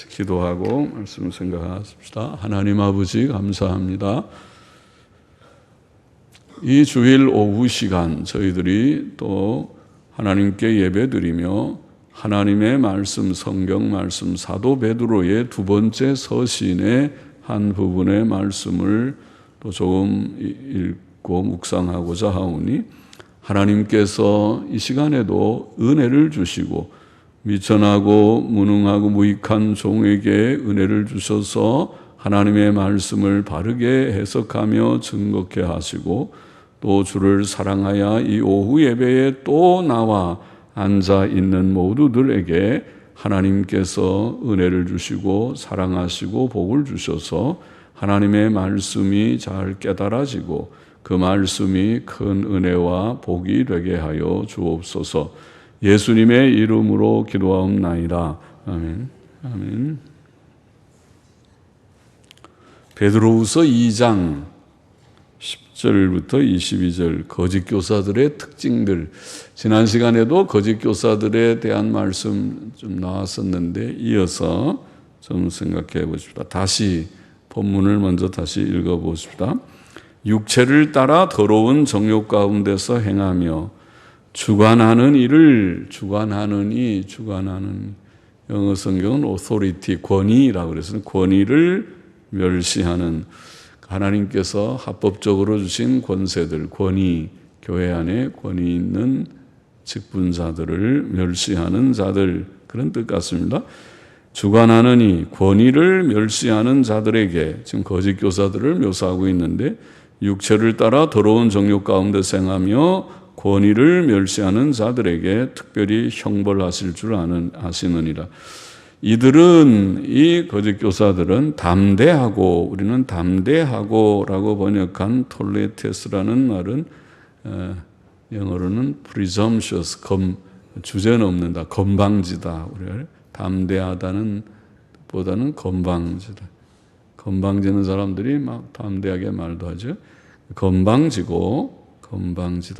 기도하고 말씀을 생각하십시다. 하나님 아버지 감사합니다. 이 주일 오후 시간 저희들이 또 하나님께 예배드리며 하나님의 말씀, 성경 말씀, 사도 베드로의 두 번째 서신의 한 부분의 말씀을 또 조금 읽고 묵상하고자 하오니 하나님께서 이 시간에도 은혜를 주시고 미천하고 무능하고 무익한 종에게 은혜를 주셔서 하나님의 말씀을 바르게 해석하며 증거케 하시고 또 주를 사랑하여 이 오후 예배에 또 나와 앉아 있는 모두들에게 하나님께서 은혜를 주시고 사랑하시고 복을 주셔서 하나님의 말씀이 잘 깨달아지고 그 말씀이 큰 은혜와 복이 되게 하여 주옵소서. 예수님의 이름으로 기도하옵나이다. 아멘. 아멘. 베드로후서 2장 10절부터 22절 거짓 교사들의 특징들. 지난 시간에도 거짓 교사들에 대한 말씀 좀 나왔었는데 이어서 좀 생각해 보십시다. 다시 본문을 먼저 다시 읽어 보십시다. 육체를 따라 더러운 정욕 가운데서 행하며 주관하는 영어 성경은 authority, 권위라고 그래서 권위를 멸시하는 하나님께서 합법적으로 주신 권세들, 권위, 교회 안에 권위 있는 직분자들을 멸시하는 자들, 그런 뜻 같습니다. 주관하느니 권위를 멸시하는 자들에게 지금 거짓 교사들을 묘사하고 있는데 육체를 따라 더러운 정욕 가운데 생하며 권위를 멸시하는 자들에게 특별히 형벌하실 줄 아시느니라. 이들은 이 거짓 교사들은 담대하고 우리는 담대하고라고 번역한 톨레테스라는 말은 영어로는 presumptuous, 주제넘는다, 건방지다. 우리가 담대하다는 보다는 건방지다. 건방지는 사람들이 막 담대하게 말도 하죠. 건방지다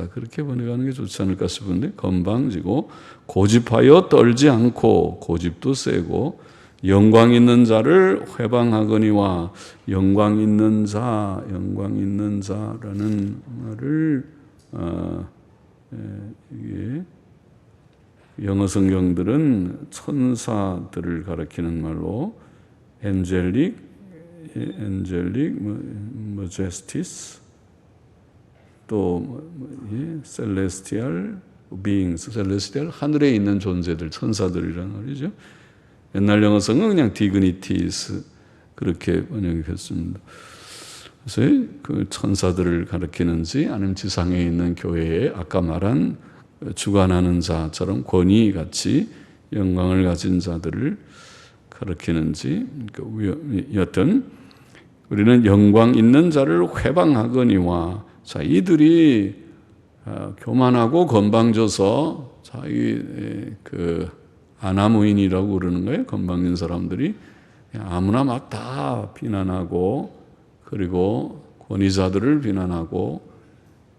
그렇게 번역하는 게 좋지 않을까 싶은데 건방지고 고집하여 떨지 않고 고집도 세고 영광 있는 자를 회방하거니와 영광 있는 자라는 말을 이게 영어 성경들은 천사들을 가리키는 말로 angelic, majesties 또 celestial beings, celestial 하늘에 있는 존재들, 천사들이라는 말이죠. 옛날 영어 성은 그냥 dignities 그렇게 번역했습니다. 그래서 그 천사들을 가리키는지 아니면 지상에 있는 교회에 아까 말한 주관하는 자처럼 권위같이 영광을 가진 자들을 가리키는지 여튼 우리는 영광 있는 자를 회방하거니와 자, 이들이 교만하고 건방져서 자기 아나무인이라고 그러는 거예요. 건방진 사람들이 아무나 막 다 비난하고 그리고 권위자들을 비난하고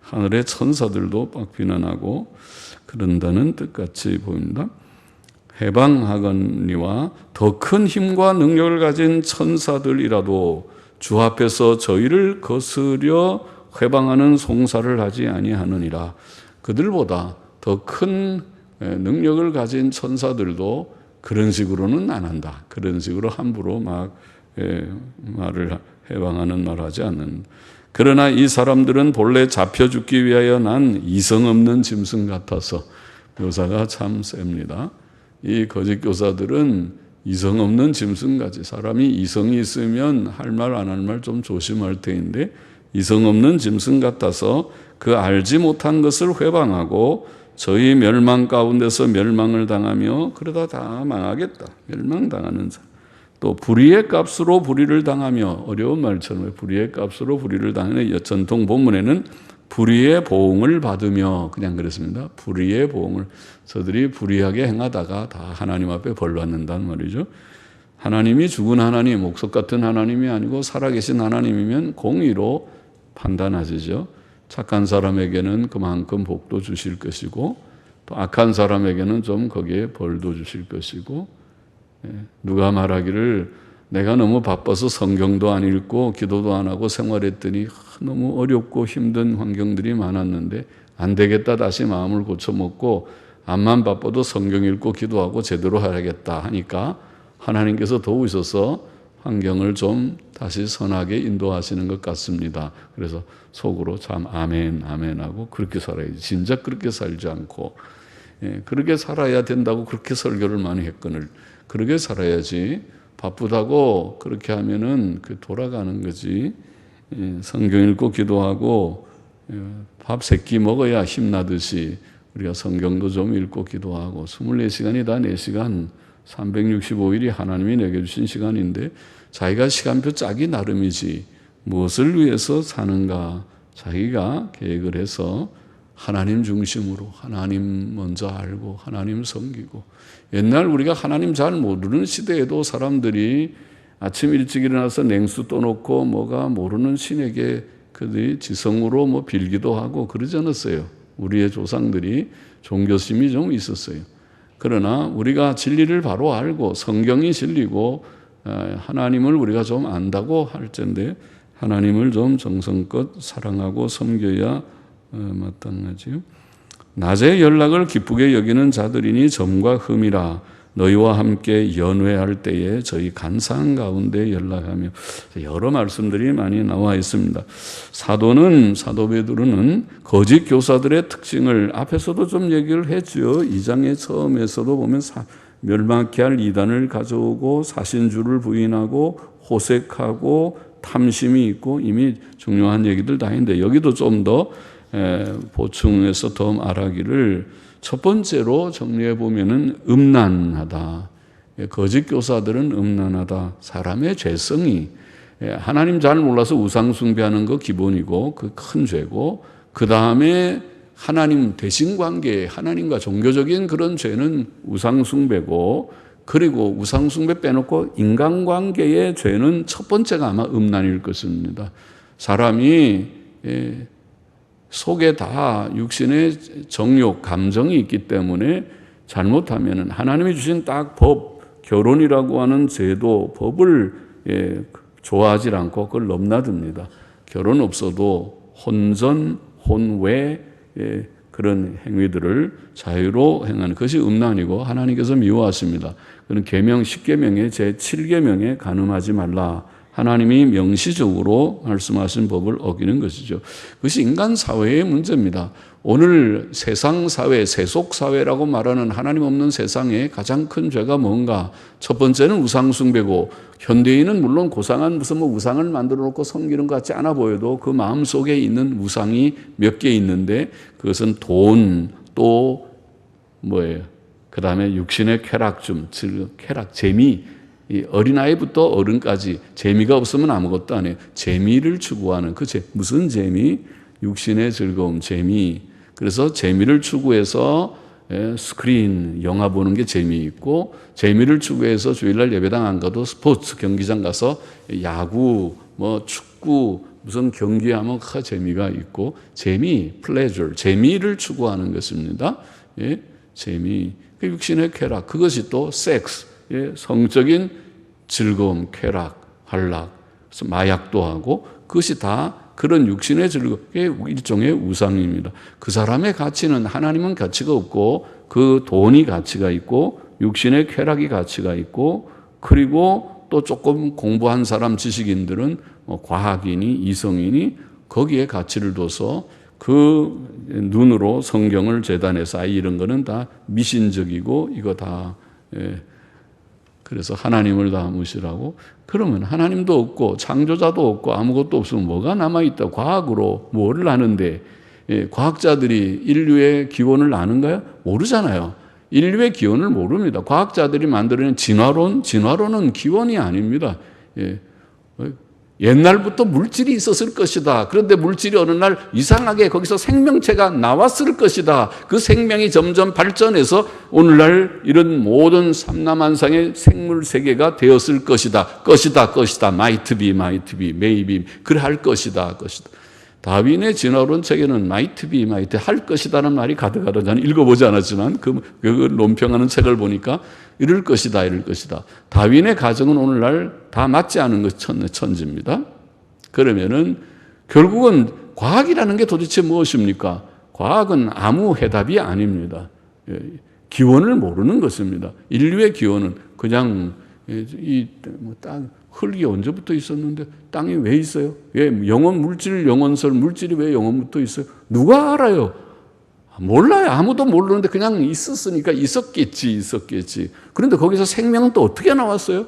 하늘의 천사들도 막 비난하고 그런다는 뜻같이 보입니다. 해방하거니와 더 큰 힘과 능력을 가진 천사들이라도 주 앞에서 저희를 거스려 회방하는 송사를 하지 아니하느니라. 그들보다 더 큰 능력을 가진 천사들도 그런 식으로는 안 한다. 그런 식으로 함부로 막 말을 해방하는 말을 하지 않는. 그러나 이 사람들은 본래 잡혀 죽기 위하여 난 이성 없는 짐승 같아서 묘사가 참 셉니다. 이 거짓 교사들은 이성 없는 짐승같이 사람이 이성이 있으면 할 말 안 할 말 좀 조심할 테인데 이성 없는 짐승 같아서 그 알지 못한 것을 회방하고 저희 멸망 가운데서 멸망을 당하며 그러다 다 망하겠다. 멸망당하는 자. 또 불의의 값으로 불의를 당하며 어려운 말처럼 불의의 값으로 불의를 당하는 전통 본문에는 불의의 보응을 받으며 그냥 그랬습니다. 불의의 보응을 저들이 불의하게 행하다가 다 하나님 앞에 벌 받는다는 말이죠. 하나님이 죽은 하나님, 옥석 같은 하나님이 아니고 살아계신 하나님이면 공의로 판단하시죠. 착한 사람에게는 그만큼 복도 주실 것이고 또 악한 사람에게는 좀 거기에 벌도 주실 것이고 누가 말하기를 내가 너무 바빠서 성경도 안 읽고 기도도 안 하고 생활했더니 너무 어렵고 힘든 환경들이 많았는데 안 되겠다 다시 마음을 고쳐먹고 암만 바빠도 성경 읽고 기도하고 제대로 해야겠다 하니까 하나님께서 도우셔서 환경을 좀 다시 선하게 인도하시는 것 같습니다. 그래서 속으로 참 아멘 아멘 하고 그렇게 살아야지. 진작 그렇게 살지 않고 그렇게 살아야 된다고 그렇게 설교를 많이 했거늘 그렇게 살아야지. 바쁘다고 그렇게 하면은 돌아가는 거지. 성경 읽고 기도하고 밥 3끼 먹어야 힘나듯이 우리가 성경도 좀 읽고 기도하고 24시간이 다 4시간 365일이 하나님이 내게 주신 시간인데 자기가 시간표 짜기 나름이지 무엇을 위해서 사는가 자기가 계획을 해서 하나님 중심으로 하나님 먼저 알고 하나님 섬기고 옛날 우리가 하나님 잘 모르는 시대에도 사람들이 아침 일찍 일어나서 냉수 떠놓고 뭐가 모르는 신에게 그들이 지성으로 뭐 빌기도 하고 그러지 않았어요. 우리의 조상들이 종교심이 좀 있었어요. 그러나 우리가 진리를 바로 알고 성경이 진리고 하나님을 우리가 좀 안다고 할 텐데 하나님을 좀 정성껏 사랑하고 섬겨야 마땅하지요. 낮에 연락을 기쁘게 여기는 자들이니 점과 흠이라 너희와 함께 연회할 때에 저희 간사한 가운데 연락하며 여러 말씀들이 많이 나와 있습니다. 사도 베드로는 거짓 교사들의 특징을 앞에서도 좀 얘기를 했죠. 2장의 처음에서도 보면 멸망케 할 이단을 가져오고 사신주를 부인하고 호색하고 탐심이 있고 이미 중요한 얘기들 다 했는데 여기도 좀 더 보충해서 더 말하기를 첫 번째로 정리해 보면은 음란하다. 거짓 교사들은 음란하다. 사람의 죄성이 하나님 잘 몰라서 우상 숭배하는 거 기본이고 그 큰 죄고 그 다음에 하나님 대신 관계 하나님과 종교적인 그런 죄는 우상 숭배고 그리고 우상 숭배 빼놓고 인간관계의 죄는 첫 번째가 아마 음란일 것입니다. 사람이 속에 다 육신의 정욕, 감정이 있기 때문에 잘못하면 하나님이 주신 딱 법, 결혼이라고 하는 제도, 법을 좋아하지 않고 그걸 넘나듭니다. 결혼 없어도 혼전, 혼외 그런 행위들을 자유로 행하는 것이 음란이고 하나님께서 미워하십니다. 그런 계명 10계명의 제7계명에 간음하지 말라. 하나님이 명시적으로 말씀하신 법을 어기는 것이죠. 그것이 인간 사회의 문제입니다. 오늘 세상 사회, 세속 사회라고 말하는 하나님 없는 세상의 가장 큰 죄가 뭔가? 첫 번째는 우상 숭배고 현대인은 물론 고상한 무슨 우상을 만들어 놓고 섬기는 것 같지 않아 보여도 그 마음 속에 있는 우상이 몇 개 있는데 그것은 돈, 또 뭐예요? 그 다음에 육신의 쾌락줌, 쾌락, 재미. 이 어린아이부터 어른까지 재미가 없으면 아무것도 안 해요. 재미를 추구하는 무슨 재미? 육신의 즐거움, 재미. 그래서 재미를 추구해서 스크린, 영화 보는 게 재미있고 재미를 추구해서 주일날 예배당 안 가도 스포츠 경기장 가서 야구, 뭐 축구, 무슨 경기하면 재미가 있고 재미, 플레저, 재미를 추구하는 것입니다. 재미. 육신의 쾌락, 그것이 또 섹스, 성적인 즐거움, 쾌락, 활락, 마약도 하고 그것이 다 그런 육신의 즐거움의 일종의 우상입니다. 그 사람의 가치는 하나님은 가치가 없고 그 돈이 가치가 있고 육신의 쾌락이 가치가 있고 그리고 또 조금 공부한 사람 지식인들은 과학인이 이성인이 거기에 가치를 둬서 그 눈으로 성경을 재단해서 이런 거는 다 미신적이고 이거 다 그래서 하나님을 다 무시하고 그러면 하나님도 없고 창조자도 없고 아무것도 없으면 뭐가 남아있다. 과학으로 뭐를 아는데 과학자들이 인류의 기원을 아는가요? 모르잖아요. 인류의 기원을 모릅니다. 과학자들이 만들어낸 진화론은 기원이 아닙니다. 옛날부터 물질이 있었을 것이다. 그런데 물질이 어느 날 이상하게 거기서 생명체가 나왔을 것이다. 그 생명이 점점 발전해서 오늘날 이런 모든 삼라만상의 생물 세계가 되었을 것이다. 것이다. might be, maybe. 그래 할 것이다. 다윈의 진화론 책에는 might be might 할 것이다라는 말이 가득하다. 저는 읽어보지 않았지만 그 논평하는 책을 보니까 이럴 것이다, 이럴 것이다. 다윈의 가정은 오늘날 다 맞지 않은 것 천지입니다. 그러면은 결국은 과학이라는 게 도대체 무엇입니까? 과학은 아무 해답이 아닙니다. 기원을 모르는 것입니다. 인류의 기원은 그냥 땅 흙이 언제부터 있었는데 땅이 왜 있어요? 왜 영원 물질, 영원설 물질이 왜 영원부터 있어요? 누가 알아요? 몰라요. 아무도 모르는데 그냥 있었으니까 있었겠지. 그런데 거기서 생명은 또 어떻게 나왔어요?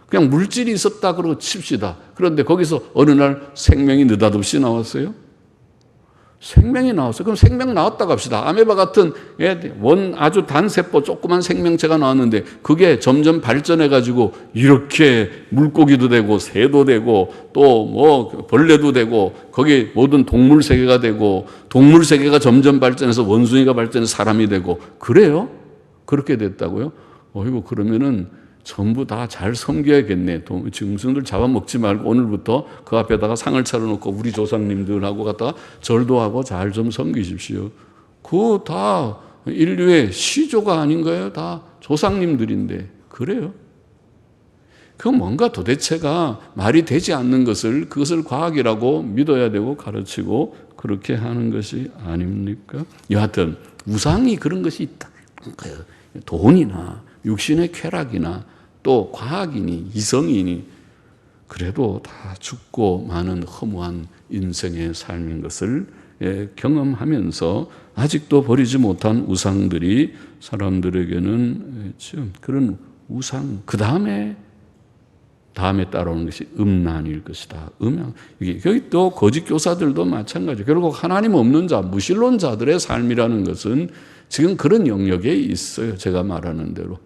그냥 물질이 있었다 그러고 칩시다. 그런데 거기서 어느 날 생명이 느닷없이 나왔어요? 생명이 나왔어요. 그럼 생명 나왔다고 합시다. 아메바 같은 아주 단세포 조그만 생명체가 나왔는데 그게 점점 발전해가지고 이렇게 물고기도 되고 새도 되고 또 뭐 벌레도 되고 거기 모든 동물 세계가 되고 동물 세계가 점점 발전해서 원숭이가 발전해서 사람이 되고 그래요? 그렇게 됐다고요? 이거 그러면은 전부 다 잘 섬겨야겠네. 짐승들 잡아먹지 말고 오늘부터 그 앞에다가 상을 차려놓고 우리 조상님들하고 갖다가 절도 하고 잘 좀 섬기십시오. 그거 다 인류의 시조가 아닌가요? 다 조상님들인데 그래요? 그 뭔가 도대체가 말이 되지 않는 것을 그것을 과학이라고 믿어야 되고 가르치고 그렇게 하는 것이 아닙니까? 여하튼 우상이 그런 것이 있다는 거예요. 돈이나 육신의 쾌락이나 또 과학이니 이성이니 그래도 다 죽고 많은 허무한 인생의 삶인 것을 경험하면서 아직도 버리지 못한 우상들이 사람들에게는 그런 우상 그 다음에 따라오는 것이 음란일 것이다. 여기 또 거짓 교사들도 마찬가지예요. 결국 하나님 없는 자, 무신론자들의 삶이라는 것은 지금 그런 영역에 있어요. 제가 말하는 대로.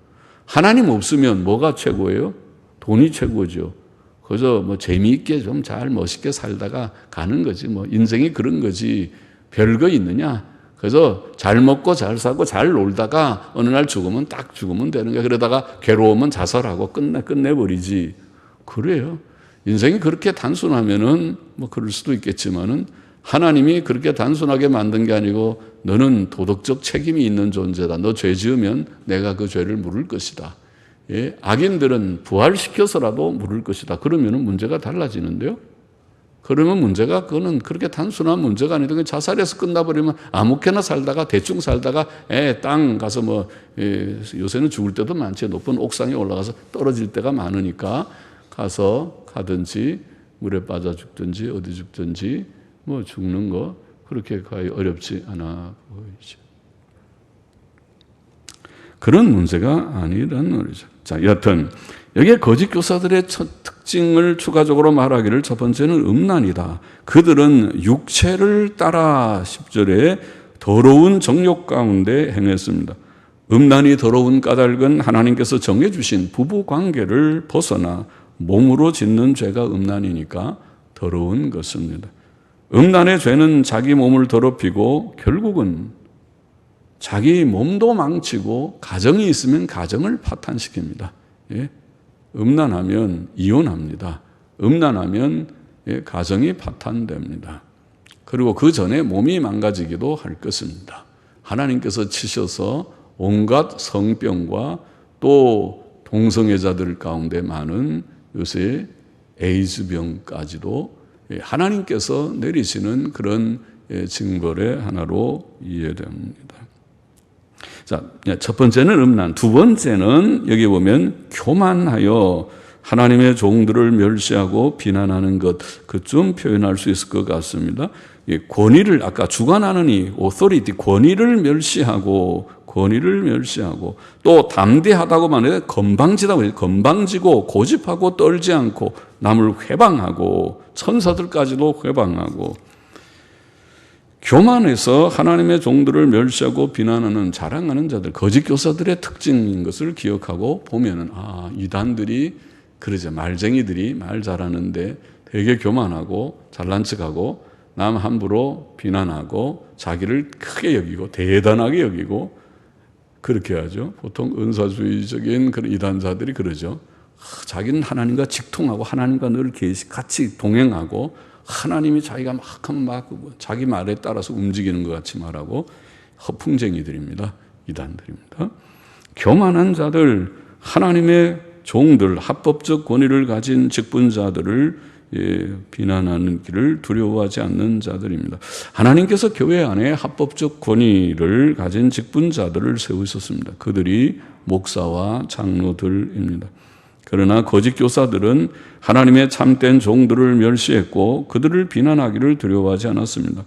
하나님 없으면 뭐가 최고예요? 돈이 최고죠. 그래서 뭐 재미있게 좀 잘 멋있게 살다가 가는 거지. 뭐 인생이 그런 거지. 별거 있느냐? 그래서 잘 먹고 잘 사고 잘 놀다가 어느 날 죽으면 딱 죽으면 되는 거야. 그러다가 괴로우면 자살하고 끝내버리지. 그래요. 인생이 그렇게 단순하면은 뭐 그럴 수도 있겠지만은 하나님이 그렇게 단순하게 만든 게 아니고 너는 도덕적 책임이 있는 존재다. 너 죄 지으면 내가 그 죄를 물을 것이다. 악인들은 부활시켜서라도 물을 것이다. 그러면 문제가 달라지는데요. 그러면 문제가 그거는 그렇게 단순한 문제가 아니다. 자살해서 끝나버리면 아무렇게나 살다가 대충 살다가 땅 가서 뭐 요새는 죽을 때도 많지. 높은 옥상에 올라가서 떨어질 때가 많으니까 가든지 물에 빠져 죽든지 어디 죽든지 뭐 죽는 거 그렇게 거의 어렵지 않아 보이죠. 그런 문제가 아니란 말이죠. 자, 여하튼 여기에 거짓 교사들의 특징을 추가적으로 말하기를 첫 번째는 음란이다. 그들은 육체를 따라 10절에 더러운 정욕 가운데 행했습니다. 음란이 더러운 까닭은 하나님께서 정해주신 부부 관계를 벗어나 몸으로 짓는 죄가 음란이니까 더러운 것입니다. 음란의 죄는 자기 몸을 더럽히고 결국은 자기 몸도 망치고 가정이 있으면 가정을 파탄시킵니다. 음란하면 이혼합니다. 음란하면 가정이 파탄됩니다. 그리고 그 전에 몸이 망가지기도 할 것입니다. 하나님께서 치셔서 온갖 성병과 또 동성애자들 가운데 많은 요새 에이즈병까지도 하나님께서 내리시는 그런 징벌의 하나로 이해됩니다. 자, 첫 번째는 음란, 두 번째는 여기 보면 교만하여 하나님의 종들을 멸시하고 비난하는 것, 그쯤 표현할 수 있을 것 같습니다. 권위를 아까 주관하는 이 authority, 권위를 멸시하고 또 담대하다고 말해 건방지고 고집하고 떨지 않고 남을 회방하고 천사들까지도 회방하고 교만해서 하나님의 종들을 멸시하고 비난하는 자랑하는 자들, 거짓 교사들의 특징인 것을 기억하고 보면은 이단들이 그러죠. 말쟁이들이 말 잘하는데 되게 교만하고 잘난 척하고 남 함부로 비난하고 자기를 크게 여기고 대단하게 여기고 그렇게 하죠. 보통 은사주의적인 그런 이단자들이 그러죠. 자기는 하나님과 직통하고 하나님과 늘 같이 동행하고 하나님이 자기가 막 하면 막 자기 말에 따라서 움직이는 것 같이 말하고 허풍쟁이들입니다. 이단들입니다. 교만한 자들, 하나님의 종들, 합법적 권위를 가진 직분자들을 비난하는 길을 두려워하지 않는 자들입니다. 하나님께서 교회 안에 합법적 권위를 가진 직분자들을 세우셨습니다. 그들이 목사와 장로들입니다. 그러나 거짓 교사들은 하나님의 참된 종들을 멸시했고 그들을 비난하기를 두려워하지 않았습니다.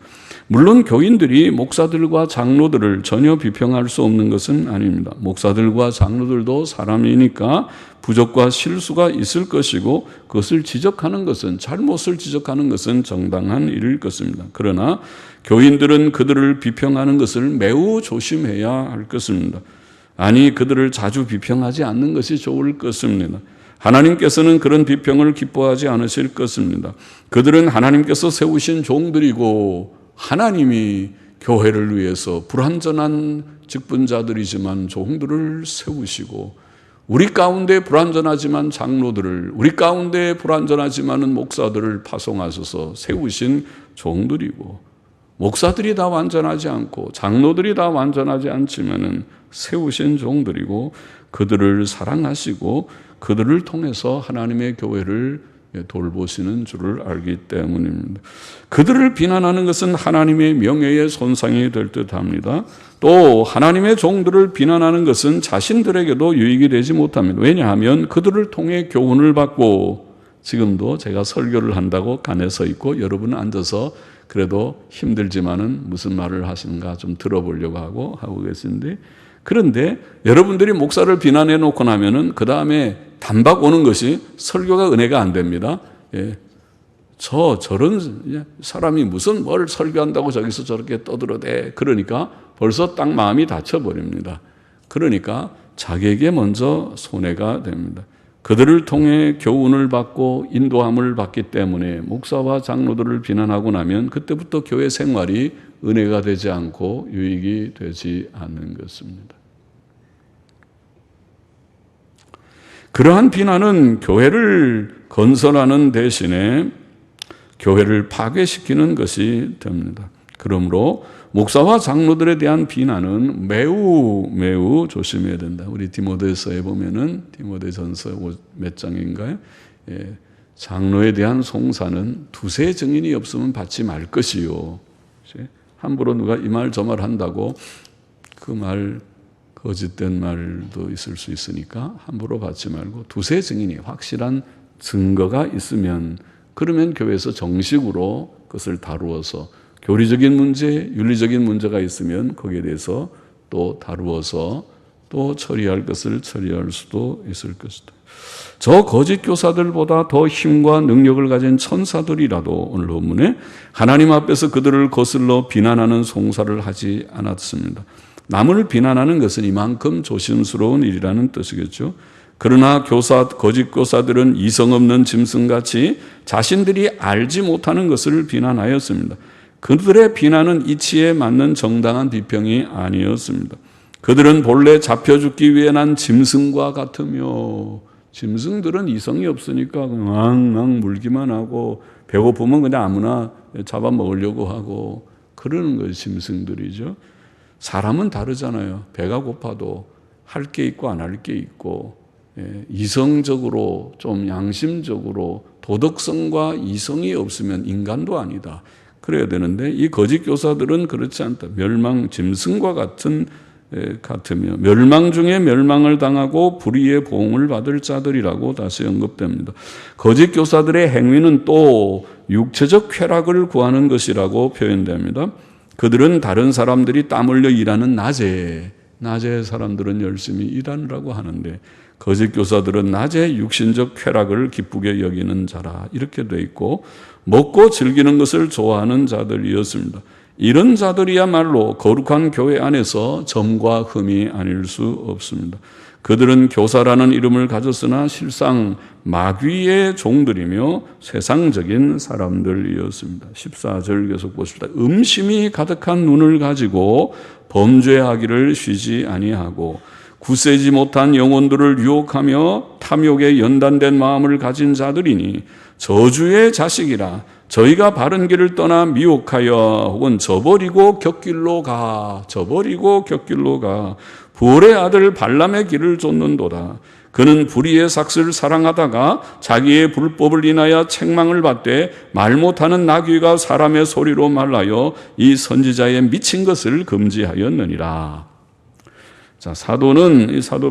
물론 교인들이 목사들과 장로들을 전혀 비평할 수 없는 것은 아닙니다. 목사들과 장로들도 사람이니까 부족과 실수가 있을 것이고 그것을 지적하는 것은, 잘못을 지적하는 것은 정당한 일일 것입니다. 그러나 교인들은 그들을 비평하는 것을 매우 조심해야 할 것입니다. 아니, 그들을 자주 비평하지 않는 것이 좋을 것입니다. 하나님께서는 그런 비평을 기뻐하지 않으실 것입니다. 그들은 하나님께서 세우신 종들이고 하나님이 교회를 위해서 불완전한 직분자들이지만 종들을 세우시고, 우리 가운데 불완전하지만 장로들을, 우리 가운데 불완전하지만은 목사들을 파송하셔서 세우신 종들이고, 목사들이 다 완전하지 않고 장로들이 다 완전하지 않지만은 세우신 종들이고, 그들을 사랑하시고 그들을 통해서 하나님의 교회를 돌보시는 줄을 알기 때문입니다. 그들을 비난하는 것은 하나님의 명예의 손상이 될 듯합니다. 또 하나님의 종들을 비난하는 것은 자신들에게도 유익이 되지 못합니다. 왜냐하면 그들을 통해 교훈을 받고, 지금도 제가 설교를 한다고 간에 서 있고 여러분은 앉아서 그래도 힘들지만은 무슨 말을 하시는가 좀 들어보려고 하고 계신데, 그런데 여러분들이 목사를 비난해 놓고 나면은 그 다음에 단박 오는 것이 설교가 은혜가 안 됩니다. 저런 사람이 무슨 뭘 설교한다고 저기서 저렇게 떠들어대. 그러니까 벌써 딱 마음이 닫혀버립니다. 그러니까 자기에게 먼저 손해가 됩니다. 그들을 통해 교훈을 받고 인도함을 받기 때문에 목사와 장로들을 비난하고 나면 그때부터 교회 생활이 은혜가 되지 않고 유익이 되지 않는 것입니다. 그러한 비난은 교회를 건설하는 대신에 교회를 파괴시키는 것이 됩니다. 그러므로 목사와 장로들에 대한 비난은 매우 조심해야 된다. 우리 디모데서에 보면은 디모데전서 몇 장인가요? 장로에 대한 송사는 두세 증인이 없으면 받지 말 것이요. 함부로 누가 이 말 저 말 한다고 그 말 거짓된 말도 있을 수 있으니까 함부로 받지 말고 두세 증인이 확실한 증거가 있으면, 그러면 교회에서 정식으로 그것을 다루어서 교리적인 문제, 윤리적인 문제가 있으면 거기에 대해서 또 다루어서 또 처리할 것을 처리할 수도 있을 것이다. 저 거짓 교사들보다 더 힘과 능력을 가진 천사들이라도 오늘 본문에 하나님 앞에서 그들을 거슬러 비난하는 송사를 하지 않았습니다. 남을 비난하는 것은 이만큼 조심스러운 일이라는 뜻이겠죠. 그러나 거짓 교사들은 이성 없는 짐승같이 자신들이 알지 못하는 것을 비난하였습니다. 그들의 비난은 이치에 맞는 정당한 비평이 아니었습니다. 그들은 본래 잡혀 죽기 위해 난 짐승과 같으며, 짐승들은 이성이 없으니까 앙앙 물기만 하고 배고프면 그냥 아무나 잡아먹으려고 하고 그러는 것이 짐승들이죠. 사람은 다르잖아요. 배가 고파도 할 게 있고 안 할 게 있고, 이성적으로 좀 양심적으로 도덕성과 이성이 없으면 인간도 아니다. 그래야 되는데 이 거짓 교사들은 그렇지 않다. 짐승과 같으며 멸망 중에 멸망을 당하고 불의의 보응을 받을 자들이라고 다시 언급됩니다. 거짓 교사들의 행위는 또 육체적 쾌락을 구하는 것이라고 표현됩니다. 그들은 다른 사람들이 땀 흘려 일하는 낮에 사람들은 열심히 일하느라고 하는데, 거짓 교사들은 낮에 육신적 쾌락을 기쁘게 여기는 자라 이렇게 돼 있고, 먹고 즐기는 것을 좋아하는 자들이었습니다. 이런 자들이야말로 거룩한 교회 안에서 점과 흠이 아닐 수 없습니다. 그들은 교사라는 이름을 가졌으나 실상 마귀의 종들이며 세상적인 사람들이었습니다. 14절 계속 보십시다. 음심이 가득한 눈을 가지고 범죄하기를 쉬지 아니하고 굳세지 못한 영혼들을 유혹하며 탐욕에 연단된 마음을 가진 자들이니 저주의 자식이라 저희가 바른 길을 떠나 미혹하여 혹은 저버리고 곁길로 가 부올의 아들 발람의 길을 좇는도다. 그는 불의의 삭슬을 사랑하다가 자기의 불법을 인하여 책망을 받되 말 못하는 나귀가 사람의 소리로 말하여 이 선지자의 미친 것을 금지하였느니라. 자, 사도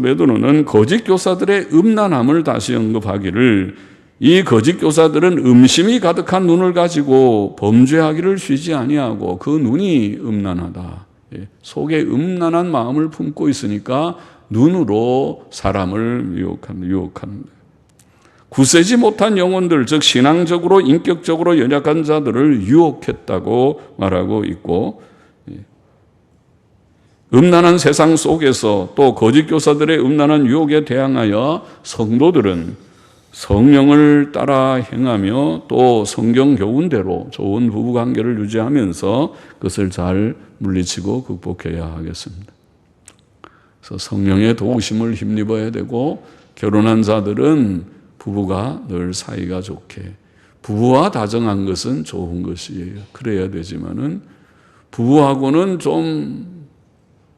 베드로는 거짓 교사들의 음란함을 다시 언급하기를, 이 거짓 교사들은 음심이 가득한 눈을 가지고 범죄하기를 쉬지 아니하고 그 눈이 음란하다. 속에 음란한 마음을 품고 있으니까 눈으로 사람을 유혹한다. 굳세지 못한 영혼들, 즉 신앙적으로 인격적으로 연약한 자들을 유혹했다고 말하고 있고, 음란한 세상 속에서 또 거짓 교사들의 음란한 유혹에 대항하여 성도들은 성령을 따라 행하며 또 성경 교훈대로 좋은 부부관계를 유지하면서 그것을 잘 물리치고 극복해야 하겠습니다. 그래서 성령의 도우심을 힘입어야 되고, 결혼한 자들은 부부가 늘 사이가 좋게, 부부와 다정한 것은 좋은 것이에요. 그래야 되지만은 부부하고는 좀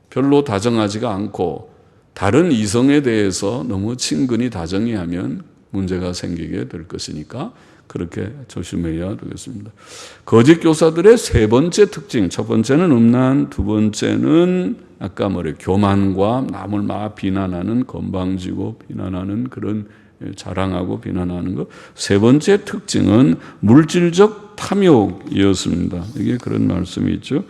별로 다정하지가 않고 다른 이성에 대해서 너무 친근히 다정히 하면 문제가 생기게 될 것이니까 그렇게 조심해야 되겠습니다. 거짓 교사들의 세 번째 특징, 첫 번째는 음란, 두 번째는 아까 교만과 남을 막 비난하는, 건방지고 비난하는 그런, 자랑하고 비난하는 것. 세 번째 특징은 물질적 탐욕이었습니다. 이게 그런 말씀이 있죠.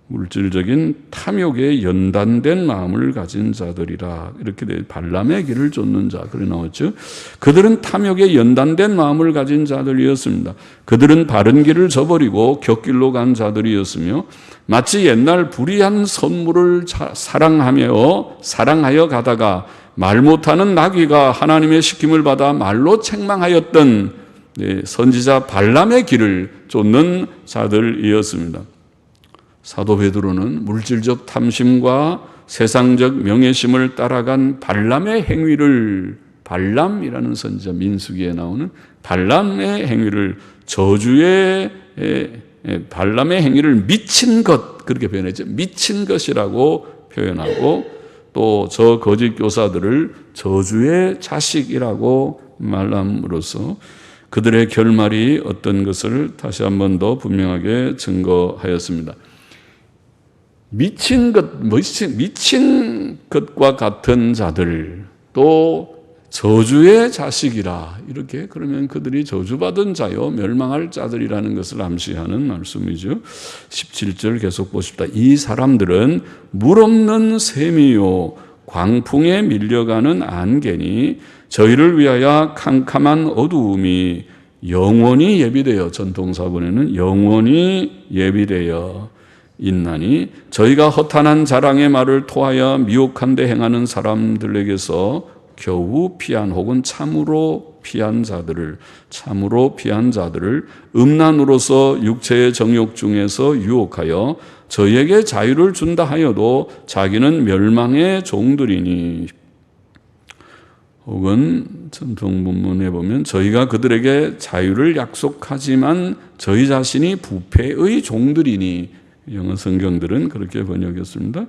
물질적인 탐욕에 연단된 마음을 가진 자들이라, 이렇게 발람의 길을 좇는 자, 그래 나왔죠. 그들은 탐욕에 연단된 마음을 가진 자들이었습니다. 그들은 바른 길을 저버리고 곁길로 간 자들이었으며, 마치 옛날 불의한 선물을 사랑하여 가다가 말 못하는 나귀가 하나님의 시킴을 받아 말로 책망하였던 선지자 발람의 길을 좇는 자들이었습니다. 사도 베드로는 물질적 탐심과 세상적 명예심을 따라간 발람의 행위를, 발람이라는 선지자, 민수기에 나오는 발람의 행위를, 발람의 행위를 미친 것, 그렇게 표현했죠. 미친 것이라고 표현하고, 또 저 거짓 교사들을 저주의 자식이라고 말함으로써 그들의 결말이 어떤 것을 다시 한 번 더 분명하게 증거하였습니다. 미친 것과 같은 자들, 또 저주의 자식이라, 이렇게, 그러면 그들이 저주받은 자요 멸망할 자들이라는 것을 암시하는 말씀이죠. 17절 계속 보십시다. 이 사람들은 물 없는 샘이요 광풍에 밀려가는 안개니 저희를 위하여 캄캄한 어두움이 영원히 예비되어, 전통사본에는 영원히 예비되어 있나니 저희가 허탄한 자랑의 말을 토하여 미혹한 데 행하는 사람들에게서 겨우 피한, 혹은 참으로 피한 자들을 음란으로서 육체의 정욕 중에서 유혹하여 저희에게 자유를 준다 하여도 자기는 멸망의 종들이니, 혹은 전통본문에 보면 저희가 그들에게 자유를 약속하지만 저희 자신이 부패의 종들이니, 영어 성경들은 그렇게 번역했습니다.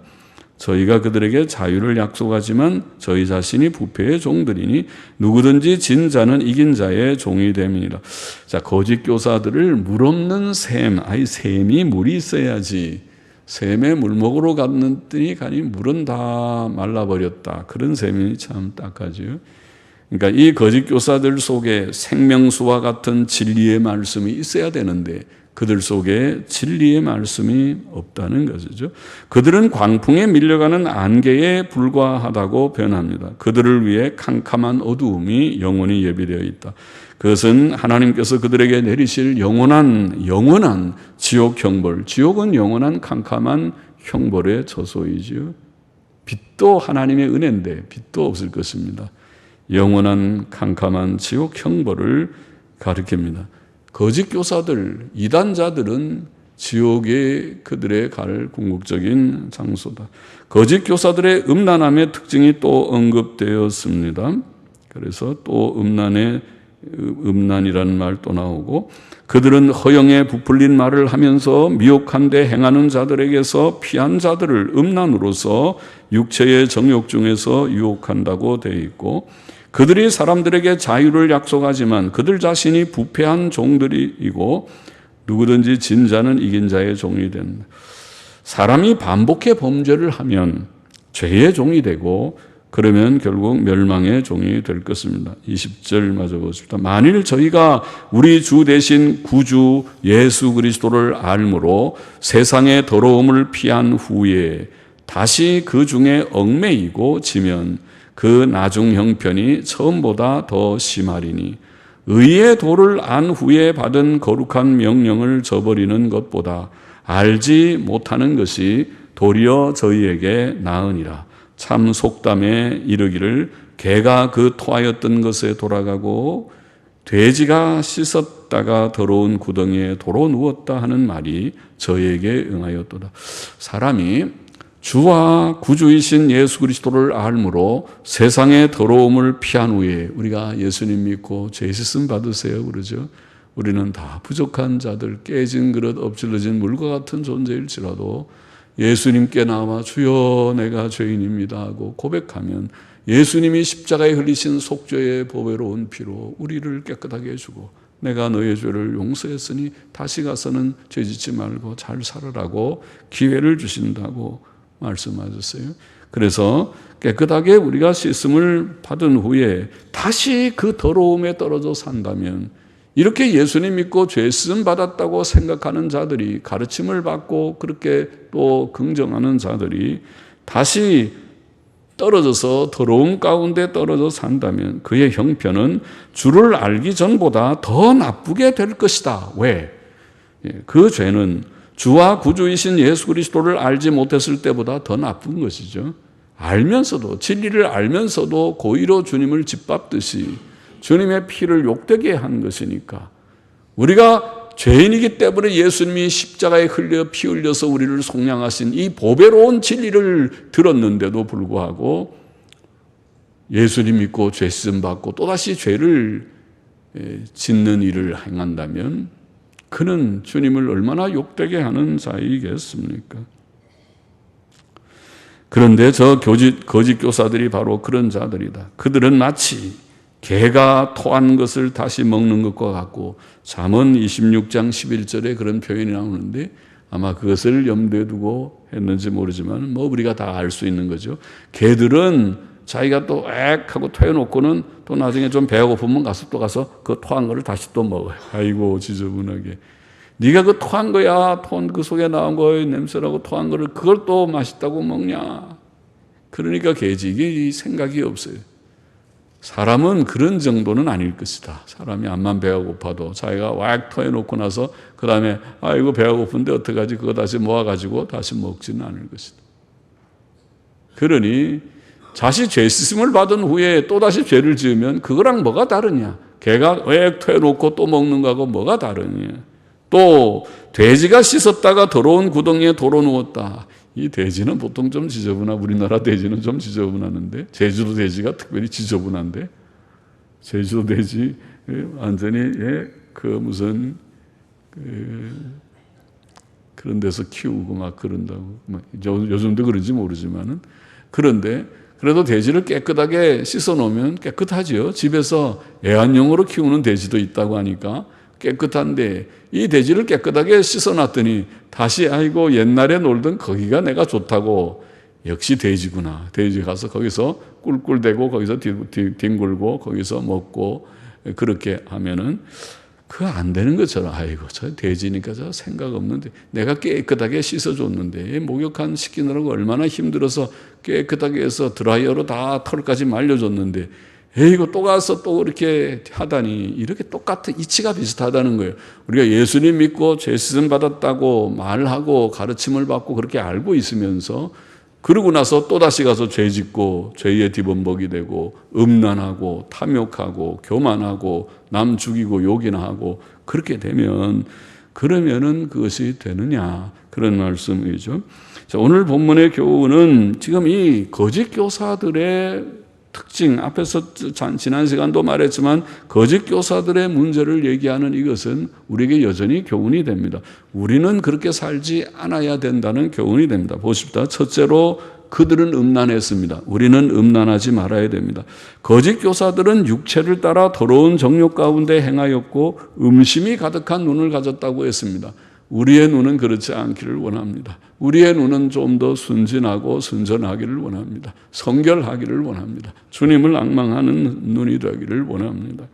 저희가 그들에게 자유를 약속하지만 저희 자신이 부패의 종들이니 누구든지 진 자는 이긴 자의 종이 됨이니라. 자, 거짓 교사들을 물 없는 샘, 샘이 물이 있어야지, 샘에 물 먹으러 갔더니 가니 물은 다 말라버렸다, 그런 샘이 참 딱하죠. 그러니까 이 거짓 교사들 속에 생명수와 같은 진리의 말씀이 있어야 되는데 그들 속에 진리의 말씀이 없다는 것이죠. 그들은 광풍에 밀려가는 안개에 불과하다고 표현합니다. 그들을 위해 캄캄한 어두움이 영원히 예비되어 있다. 그것은 하나님께서 그들에게 내리실 영원한 지옥 형벌, 지옥은 영원한 캄캄한 형벌의 처소이지요. 빛도 하나님의 은혜인데 빛도 없을 것입니다. 영원한 캄캄한 지옥 형벌을 가리킵니다. 거짓 교사들, 이단자들은 지옥에 그들의 갈 궁극적인 장소다. 거짓 교사들의 음란함의 특징이 또 언급되었습니다. 그래서 또 음란의 음란이라는 말 또 나오고, 그들은 허영에 부풀린 말을 하면서 미혹한 데 행하는 자들에게서 피한 자들을 음란으로서 육체의 정욕 중에서 유혹한다고 되어 있고, 그들이 사람들에게 자유를 약속하지만 그들 자신이 부패한 종들이고 누구든지 진 자는 이긴 자의 종이 된다. 사람이 반복해 범죄를 하면 죄의 종이 되고 그러면 결국 멸망의 종이 될 것입니다. 20절 마저 보십시다. 만일 저희가 우리 주 대신 구주 예수 그리스도를 알므로 세상의 더러움을 피한 후에 다시 그 중에 얽매이고 지면 그 나중 형편이 처음보다 더 심하리니 의의 도를 안 후에 받은 거룩한 명령을 저버리는 것보다 알지 못하는 것이 도리어 저희에게 나으니라. 참 속담에 이르기를 개가 그 토하였던 것에 돌아가고 돼지가 씻었다가 더러운 구덩이에 도로 누웠다 하는 말이 저에게 응하였도다. 사람이 주와 구주이신 예수 그리스도를 알므로 세상의 더러움을 피한 후에, 우리가 예수님 믿고 죄 씻음 받으세요 그러죠. 우리는 다 부족한 자들, 깨진 그릇, 엎질러진 물과 같은 존재일지라도 예수님께 나와 주여 내가 죄인입니다 하고 고백하면 예수님이 십자가에 흘리신 속죄의 보배로운 피로 우리를 깨끗하게 해주고, 내가 너의 죄를 용서했으니 다시 가서는 죄짓지 말고 잘 살으라고 기회를 주신다고 말씀하셨어요. 그래서 깨끗하게 우리가 씻음을 받은 후에 다시 그 더러움에 떨어져 산다면, 이렇게 예수님 믿고 죄 씻음 받았다고 생각하는 자들이, 가르침을 받고 그렇게 또 긍정하는 자들이 다시 떨어져서 더러움 가운데 떨어져 산다면 그의 형편은 주를 알기 전보다 더 나쁘게 될 것이다. 왜? 그 죄는 주와 구주이신 예수 그리스도를 알지 못했을 때보다 더 나쁜 것이죠. 알면서도, 진리를 알면서도 고의로 주님을 짓밟듯이 주님의 피를 욕되게 한 것이니까, 우리가 죄인이기 때문에 예수님이 십자가에 흘려 피 흘려서 우리를 속량하신 이 보배로운 진리를 들었는데도 불구하고 예수님 믿고 죄 씻음 받고 또다시 죄를 짓는 일을 행한다면 그는 주님을 얼마나 욕되게 하는 자이겠습니까? 그런데 저 거짓 교사들이 바로 그런 자들이다. 그들은 마치 개가 토한 것을 다시 먹는 것과 같고, 잠언 26장 11절에 그런 표현이 나오는데 아마 그것을 염두에 두고 했는지 모르지만 우리가 다 알 수 있는 거죠. 개들은 자기가 또 액 하고 토해놓고는 또 나중에 좀 배가 고프면 또 가서 그 토한 거를 다시 또 먹어요. 아이고 지저분하게. 네가 그 토한 거야, 토한 그 속에 나온 거에 냄새라고 토한 거를 그걸 또 맛있다고 먹냐. 그러니까 개지. 이게 생각이 없어요. 사람은 그런 정도는 아닐 것이다. 사람이 암만 배가 고파도 자기가 왁 토해놓고 나서 그 다음에 아이고 배가 고픈데 어떡하지, 그거 다시 모아가지고 다시 먹지는 않을 것이다. 그러니 다시 죄 씻음을 받은 후에 또다시 죄를 지으면 그거랑 뭐가 다르냐. 개가 왁 토해놓고 또 먹는 거하고 뭐가 다르냐. 또 돼지가 씻었다가 더러운 구덩이에 도로 누웠다. 이 돼지는 보통 좀 지저분하고, 우리나라 돼지는 좀 지저분하는데, 제주도 돼지가 특별히 지저분한데, 제주도 돼지 완전히 그런 데서 키우고 막 그런다고. 요즘도 그런지 모르지만은. 그런데 그래도 돼지를 깨끗하게 씻어 놓으면 깨끗하지요. 집에서 애완용으로 키우는 돼지도 있다고 하니까 깨끗한데, 이 돼지를 깨끗하게 씻어놨더니 다시 아이고 옛날에 놀던 거기가 내가 좋다고, 역시 돼지구나. 돼지 가서 거기서 꿀꿀대고 거기서 뒹굴고 거기서 먹고 그렇게 하면은 그거 안 되는 것처럼, 아이고 저 돼지니까 저 생각 없는데 내가 깨끗하게 씻어줬는데 목욕한 시키느라고 얼마나 힘들어서 깨끗하게 해서 드라이어로 다 털까지 말려줬는데 이거 또 가서 또 이렇게 하다니, 이렇게 똑같은 이치가 비슷하다는 거예요. 우리가 예수님 믿고 죄 씻음 받았다고 말하고 가르침을 받고 그렇게 알고 있으면서 그러고 나서 또다시 가서 죄 짓고 죄의 뒤범벅이 되고 음란하고 탐욕하고 교만하고 남 죽이고 욕이나 하고 그렇게 되면, 그러면은 그것이 되느냐, 그런 말씀이죠. 자, 오늘 본문의 교훈은 지금 이 거짓 교사들의 특징, 앞에서 지난 시간도 말했지만 거짓 교사들의 문제를 얘기하는 이것은 우리에게 여전히 교훈이 됩니다. 우리는 그렇게 살지 않아야 된다는 교훈이 됩니다. 보십시다. 첫째로 그들은 음란했습니다. 우리는 음란하지 말아야 됩니다. 거짓 교사들은 육체를 따라 더러운 정욕 가운데 행하였고 음심이 가득한 눈을 가졌다고 했습니다. 우리의 눈은 그렇지 않기를 원합니다. 우리의 눈은 좀 더 순진하고 순전하기를 원합니다. 성결하기를 원합니다. 주님을 앙망하는 눈이 되기를 원합니다.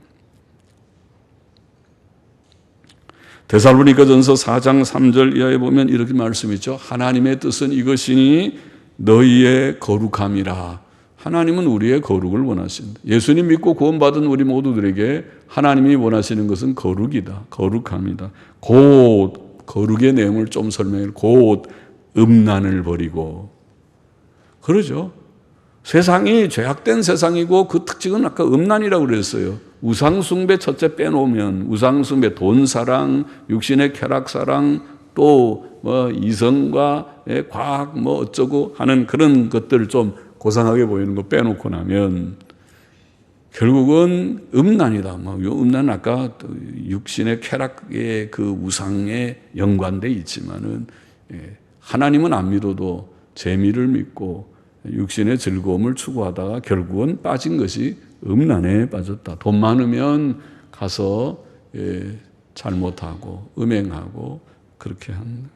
데살로니가전서 4장 3절 이하에 보면 이렇게 말씀있죠. 하나님의 뜻은 이것이니 너희의 거룩함이라. 하나님은 우리의 거룩을 원하신다. 예수님 믿고 구원받은 우리 모두들에게 하나님이 원하시는 것은 거룩이다. 거룩함이다. 곧 거룩의 내용을 좀 설명해. 곧 음란을 버리고. 그러죠. 세상이 죄악된 세상이고 그 특징은 아까 음란이라고 그랬어요. 우상숭배 첫째 빼놓으면 우상숭배, 돈사랑, 육신의 쾌락사랑, 또 뭐 이성과 과학 뭐 어쩌고 하는 그런 것들을 좀 고상하게 보이는 거 빼놓고 나면 결국은 음란이다. 뭐 음란은 아까 육신의 쾌락의 그 우상에 연관돼 있지만은 하나님은 안 믿어도 재미를 믿고 육신의 즐거움을 추구하다가 결국은 빠진 것이 음란에 빠졌다. 돈 많으면 가서 잘못하고 음행하고 그렇게 한.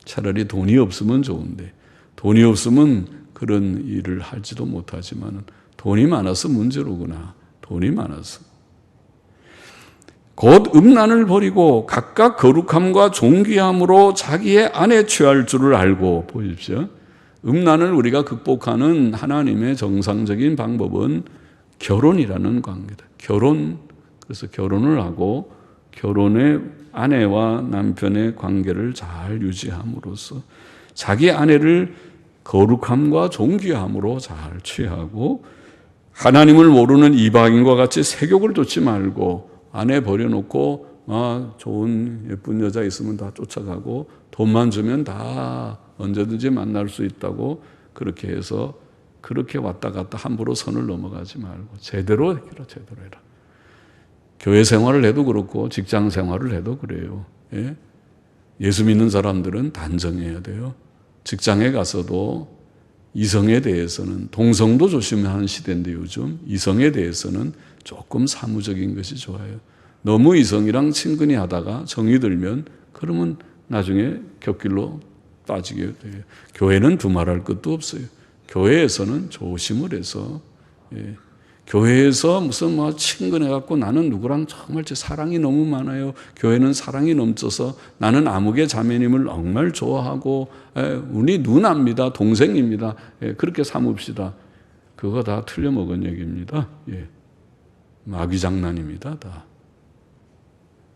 차라리 돈이 없으면 좋은데 돈이 없으면 그런 일을 할지도 못하지만 돈이 많아서 문제로구나. 돈이 많아서. 곧 음란을 버리고 각각 거룩함과 존귀함으로 자기의 안에 취할 줄을 알고. 보십시오. 음란을 우리가 극복하는 하나님의 정상적인 방법은 결혼이라는 관계다. 결혼. 그래서 결혼을 하고 결혼의 아내와 남편의 관계를 잘 유지함으로써 자기 아내를 거룩함과 존귀함으로 잘 취하고 하나님을 모르는 이방인과 같이 세욕을 쫓지 말고 아내 버려놓고 좋은 예쁜 여자 있으면 다 쫓아가고 돈만 주면 다 언제든지 만날 수 있다고 그렇게 해서 그렇게 왔다 갔다 함부로 선을 넘어가지 말고 제대로 해라. 제대로 해라. 교회 생활을 해도 그렇고 직장 생활을 해도 그래요. 예수 믿는 사람들은 단정해야 돼요. 직장에 가서도 이성에 대해서는 동성도 조심하는 시대인데 요즘 이성에 대해서는 조금 사무적인 것이 좋아요. 너무 이성이랑 친근히 하다가 정이 들면 그러면 나중에 곁길로 빠지게 돼요. 교회는 두말할 것도 없어요. 교회에서는 조심을 해서 교회에서 무슨 친근해갖고 나는 누구랑 정말 제 사랑이 너무 많아요. 교회는 사랑이 넘쳐서 나는 아무개 자매님을 정말 좋아하고 우리 누나입니다. 동생입니다. 그렇게 삼읍시다. 그거 다 틀려먹은 얘기입니다. 마귀 장난입니다. 다.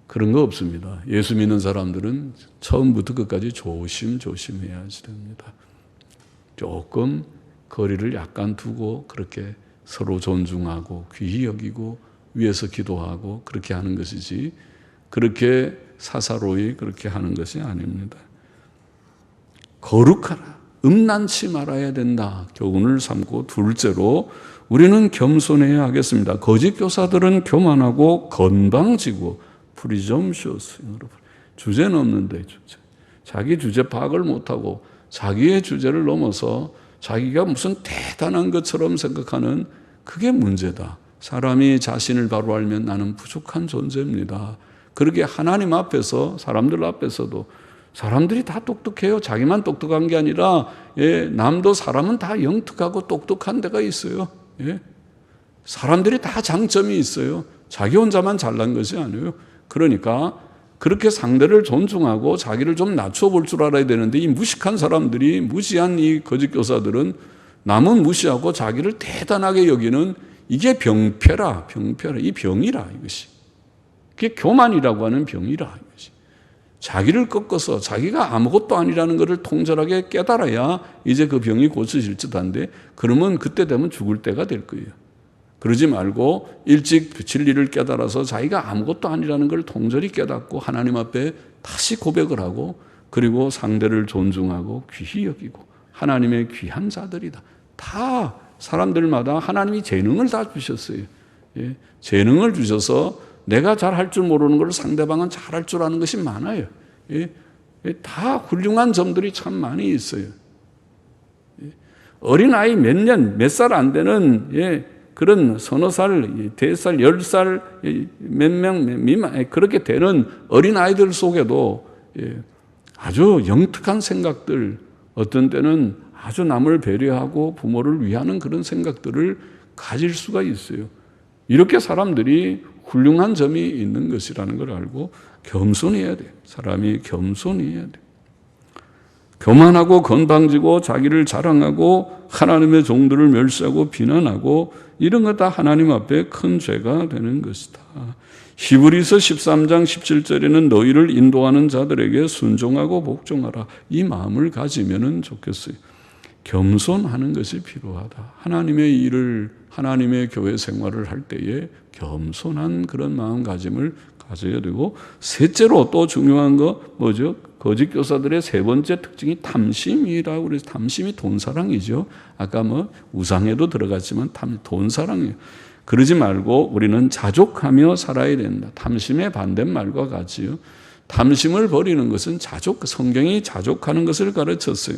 그런 거 없습니다. 예수 믿는 사람들은 처음부터 끝까지 조심해야지 됩니다. 조금 거리를 약간 두고 그렇게 서로 존중하고 귀히 여기고 위에서 기도하고 그렇게 하는 것이지 그렇게 사사로이 그렇게 하는 것이 아닙니다. 거룩하라. 음란치 말아야 된다. 교훈을 삼고 둘째로 우리는 겸손해야 하겠습니다. 거짓 교사들은 교만하고 건방지고 프리점시어스. 주제는 없는데 주제. 자기 주제 파악을 못하고 자기의 주제를 넘어서 자기가 무슨 대단한 것처럼 생각하는 그게 문제다. 사람이 자신을 바로 알면 나는 부족한 존재입니다. 그렇게 하나님 앞에서 사람들 앞에서도 사람들이 다 똑똑해요. 자기만 똑똑한 게 아니라 남도 사람은 다 영특하고 똑똑한 데가 있어요. 사람들이 다 장점이 있어요. 자기 혼자만 잘난 것이 아니에요. 그러니까 그렇게 상대를 존중하고 자기를 좀 낮춰볼 줄 알아야 되는데 이 무식한 사람들이 무지한 이 거짓 교사들은 남은 무시하고 자기를 대단하게 여기는 이게 병폐라. 이 병이라 이것이. 그게 교만이라고 하는 병이라 이것이. 자기를 꺾어서 자기가 아무것도 아니라는 것을 통절하게 깨달아야 이제 그 병이 고쳐질 듯한데 그러면 그때 되면 죽을 때가 될 거예요. 그러지 말고 일찍 진리를 깨달아서 자기가 아무것도 아니라는 걸 통절히 깨닫고 하나님 앞에 다시 고백을 하고 그리고 상대를 존중하고 귀히 여기고 하나님의 귀한 자들이다. 다 사람들마다 하나님이 재능을 다 주셨어요. 예, 재능을 주셔서 내가 잘할 줄 모르는 걸 상대방은 잘할 줄 아는 것이 많아요. 예, 다 훌륭한 점들이 참 많이 있어요. 어린아이 몇 살 안 되는 그런 서너 살, 3살, 10살, 몇 명 미만 그렇게 되는 어린아이들 속에도 아주 영특한 생각들, 어떤 때는 아주 남을 배려하고 부모를 위하는 그런 생각들을 가질 수가 있어요. 이렇게 사람들이 훌륭한 점이 있는 것이라는 걸 알고 겸손해야 돼요. 사람이 겸손해야 돼요. 교만하고 건방지고 자기를 자랑하고 하나님의 종들을 멸시하고 비난하고 이런 거 다 하나님 앞에 큰 죄가 되는 것이다. 히브리서 13장 17절에는 너희를 인도하는 자들에게 순종하고 복종하라. 이 마음을 가지면 좋겠어요. 겸손하는 것이 필요하다. 하나님의 일을, 하나님의 교회 생활을 할 때에 겸손한 그런 마음가짐을 가져야 되고, 셋째로 또 중요한 거 뭐죠? 거짓 교사들의 세 번째 특징이 탐심이라고 그래서 탐심이 돈사랑이죠. 아까 우상에도 들어갔지만 돈사랑이에요. 그러지 말고 우리는 자족하며 살아야 된다. 탐심의 반대말과 같지요. 탐심을 버리는 것은 성경이 자족하는 것을 가르쳤어요.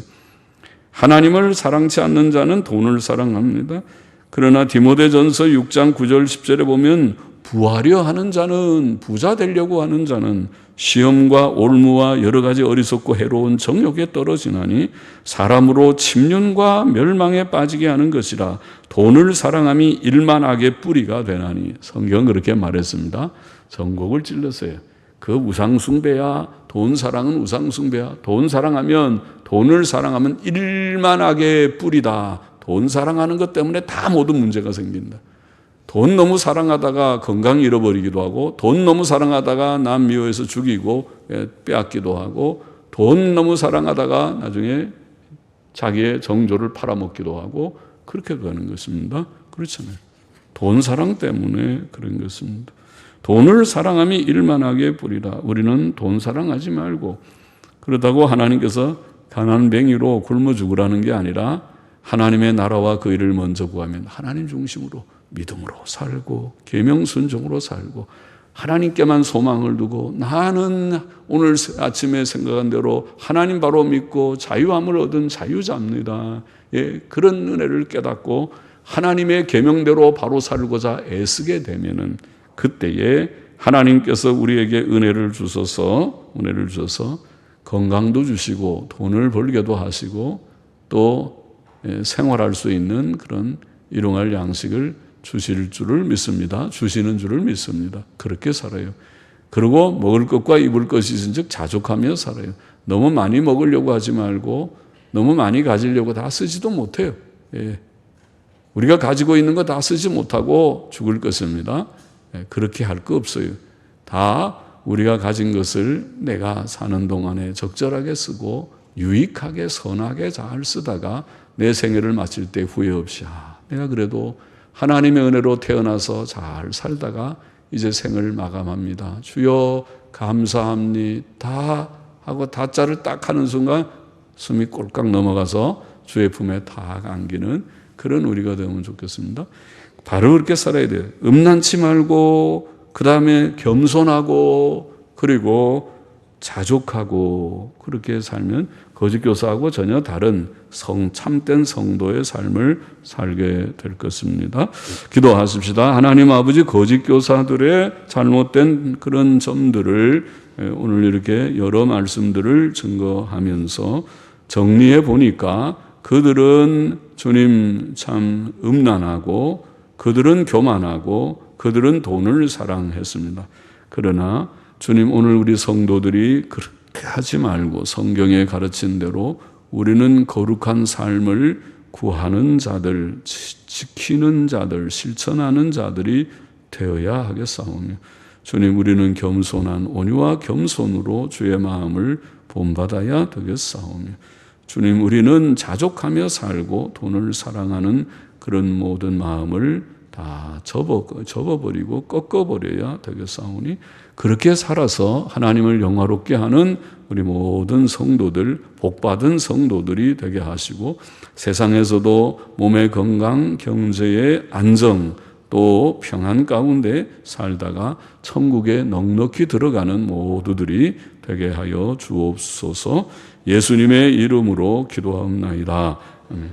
하나님을 사랑치 않는 자는 돈을 사랑합니다. 그러나 디모데전서 6장 9절 10절에 보면 부하려 하는 자는, 부자 되려고 하는 자는 시험과 올무와 여러 가지 어리석고 해로운 정욕에 떨어지나니 사람으로 침륜과 멸망에 빠지게 하는 것이라. 돈을 사랑함이 일만 악의 뿌리가 되나니. 성경은 그렇게 말했습니다. 전곡을 찔렀어요. 그 우상숭배야, 돈 사랑은 우상숭배야. 돈 사랑하면, 돈을 사랑하면 일만 악의 뿌리다. 돈 사랑하는 것 때문에 다 모든 문제가 생긴다. 돈 너무 사랑하다가 건강 잃어버리기도 하고, 돈 너무 사랑하다가 남 미워해서 죽이고 빼앗기도 하고, 돈 너무 사랑하다가 나중에 자기의 정조를 팔아먹기도 하고, 그렇게 가는 것입니다. 그렇잖아요. 돈 사랑 때문에 그런 것입니다. 돈을 사랑함이 일만하게 뿌리라. 우리는 돈 사랑하지 말고, 그렇다고 하나님께서 가난뱅이로 굶어 죽으라는 게 아니라 하나님의 나라와 그 일을 먼저 구하면 하나님 중심으로 믿음으로 살고 계명 순종으로 살고 하나님께만 소망을 두고 나는 오늘 아침에 생각한 대로 하나님 바로 믿고 자유함을 얻은 자유자입니다. 그런 은혜를 깨닫고 하나님의 계명대로 바로 살고자 애쓰게 되면은 그때에 하나님께서 우리에게 은혜를 주셔서 건강도 주시고 돈을 벌게도 하시고 또 생활할 수 있는 그런 일용할 양식을 주실 줄을 믿습니다. 주시는 줄을 믿습니다. 그렇게 살아요. 그리고 먹을 것과 입을 것이 있은즉 자족하며 살아요. 너무 많이 먹으려고 하지 말고 너무 많이 가지려고 다 쓰지도 못해요. 우리가 가지고 있는 거 다 쓰지 못하고 죽을 것입니다. 그렇게 할 거 없어요. 다 우리가 가진 것을 내가 사는 동안에 적절하게 쓰고 유익하게 선하게 잘 쓰다가 내 생애를 마칠 때 후회 없이 내가 그래도 하나님의 은혜로 태어나서 잘 살다가 이제 생을 마감합니다. 주여 감사합니다 하고 다자를 딱 하는 순간 숨이 꼴깍 넘어가서 주의 품에 다 안기는 그런 우리가 되면 좋겠습니다. 바로 그렇게 살아야 돼요. 음란치 말고 그 다음에 겸손하고 그리고 자족하고 그렇게 살면 거짓 교사하고 전혀 다른 참된 성도의 삶을 살게 될 것입니다. 기도하십시다. 하나님 아버지, 거짓 교사들의 잘못된 그런 점들을 오늘 이렇게 여러 말씀들을 증거하면서 정리해 보니까 그들은 주님 참 음란하고 그들은 교만하고 그들은 돈을 사랑했습니다. 그러나 주님 오늘 우리 성도들이 그렇게 하지 말고 성경에 가르친 대로 우리는 거룩한 삶을 구하는 자들, 지키는 자들, 실천하는 자들이 되어야 하겠사오며 주님 우리는 겸손한 온유와 겸손으로 주의 마음을 본받아야 되겠사오며 주님 우리는 자족하며 살고 돈을 사랑하는 그런 모든 마음을 다 접어버리고 꺾어버려야 되겠사오니 그렇게 살아서 하나님을 영화롭게 하는 우리 모든 성도들, 복받은 성도들이 되게 하시고 세상에서도 몸의 건강, 경제의 안정, 또 평안 가운데 살다가 천국에 넉넉히 들어가는 모두들이 되게 하여 주옵소서. 예수님의 이름으로 기도하옵나이다. 아멘.